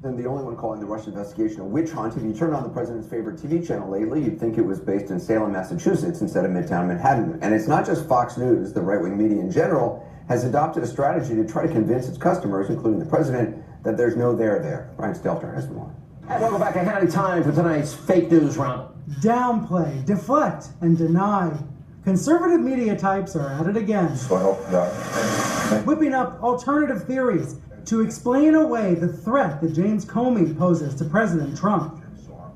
And the only one calling the Russia investigation a witch hunt. If you turn on the president's favorite TV channel lately, you'd think it was based in Salem, Massachusetts instead of Midtown Manhattan. And it's not just Fox News. The right-wing media in general has adopted a strategy to try to convince its customers, including the president, that there's no there there. Brian Stelter has more. And welcome back to Hannity Time for tonight's fake news round. Downplay, deflect, and deny. Conservative media types are at it again. Whipping up alternative theories to explain away the threat that James Comey poses to President Trump.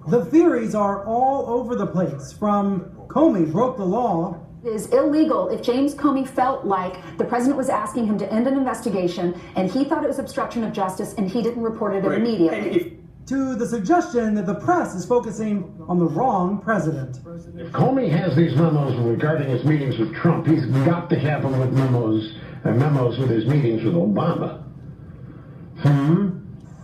The theories are all over the place, from Comey broke the law. It is illegal if James Comey felt like the president was asking him to end an investigation and he thought it was obstruction of justice and he didn't report it immediately. To the suggestion that the press is focusing on the wrong president. If Comey has these memos regarding his meetings with Trump, he's got to have them with memos with his meetings with Obama.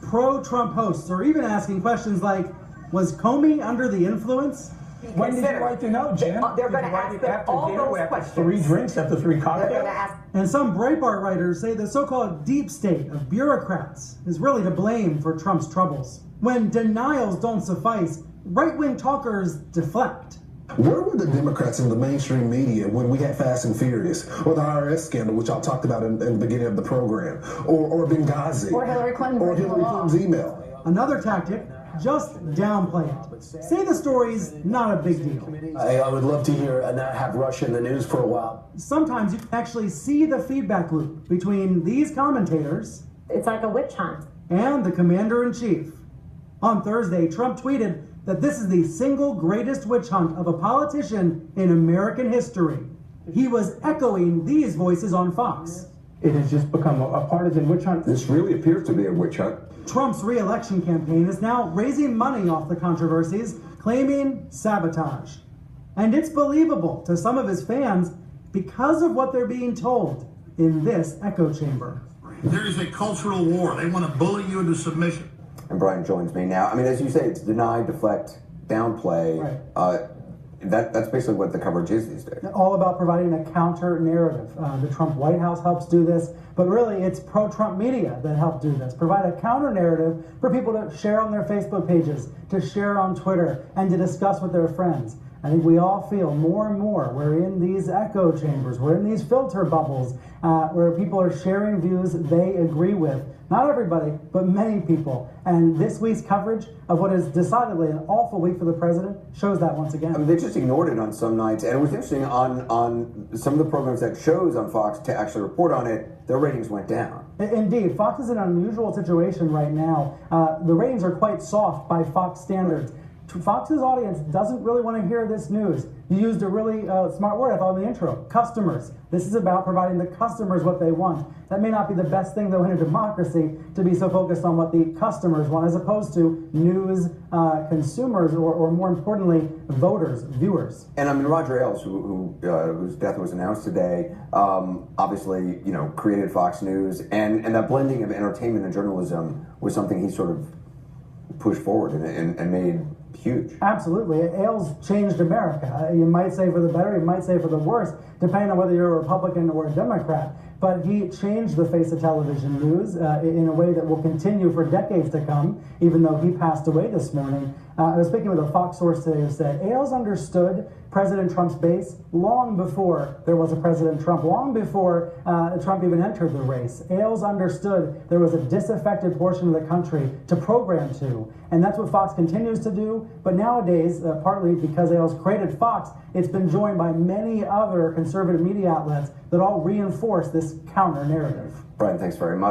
Pro-Trump hosts are even asking questions like, was Comey under the influence? When did you like to know, Jen? They're going to ask them all those questions. 3 drinks after 3 cocktails? And some Breitbart writers say the so-called deep state of bureaucrats is really to blame for Trump's troubles. When denials don't suffice, right-wing talkers deflect. Where were the Democrats in the mainstream media when we had Fast and Furious, or the IRS scandal, which I talked about in the beginning of the program, or Benghazi, or Hillary Clinton, or Hillary Clinton's email? Another tactic, just downplay it. Say the story's not a big deal. I would love to hear not have Russia in the news for a while. Sometimes you can actually see the feedback loop between these commentators. It's like a witch hunt. And the commander-in-chief. On Thursday, Trump tweeted that this is the single greatest witch hunt of a politician in American history. He was echoing these voices on Fox. It has just become a partisan witch hunt. This really appears to be a witch hunt. Trump's re-election campaign is now raising money off the controversies, claiming sabotage. And it's believable to some of his fans because of what they're being told in this echo chamber. There is a cultural war. They want to bully you into submission. And Brian joins me now. I mean, as you say, it's deny, deflect, downplay. Right. That's basically what the coverage is these days. All about providing a counter narrative. The Trump White House helps do this, but really it's pro-Trump media that help do this. Provide a counter narrative for people to share on their Facebook pages, to share on Twitter, and to discuss with their friends. I think we all feel more and more we're in these echo chambers, we're in these filter bubbles where people are sharing views they agree with. Not everybody, but many people. And this week's coverage of what is decidedly an awful week for the president shows that once again. I mean, they just ignored it on some nights. And it was interesting, on some of the programs that shows on Fox to actually report on it, their ratings went down. Indeed, Fox is in an unusual situation right now. The ratings are quite soft by Fox standards. Fox's audience doesn't really want to hear this news. You used a really smart word, I thought, in the intro. Customers. This is about providing the customers what they want. That may not be the best thing, though, in a democracy, to be so focused on what the customers want, as opposed to news consumers, or more importantly, voters, viewers. And I mean, Roger Ailes, whose death was announced today, obviously, created Fox News, and that blending of entertainment and journalism was something he sort of pushed forward and made huge. Absolutely. Ailes changed America. You might say for the better, you might say for the worse, depending on whether you're a Republican or a Democrat. But he changed the face of television news in a way that will continue for decades to come, even though he passed away this morning. I was speaking with a Fox source today who said Ailes understood President Trump's base long before there was a President Trump, long before Trump even entered the race. Ailes understood there was a disaffected portion of the country to program to, and that's what Fox continues to do. But nowadays, partly because Ailes created Fox, it's been joined by many other conservative media outlets that all reinforce this counter narrative. Brian, thanks very much.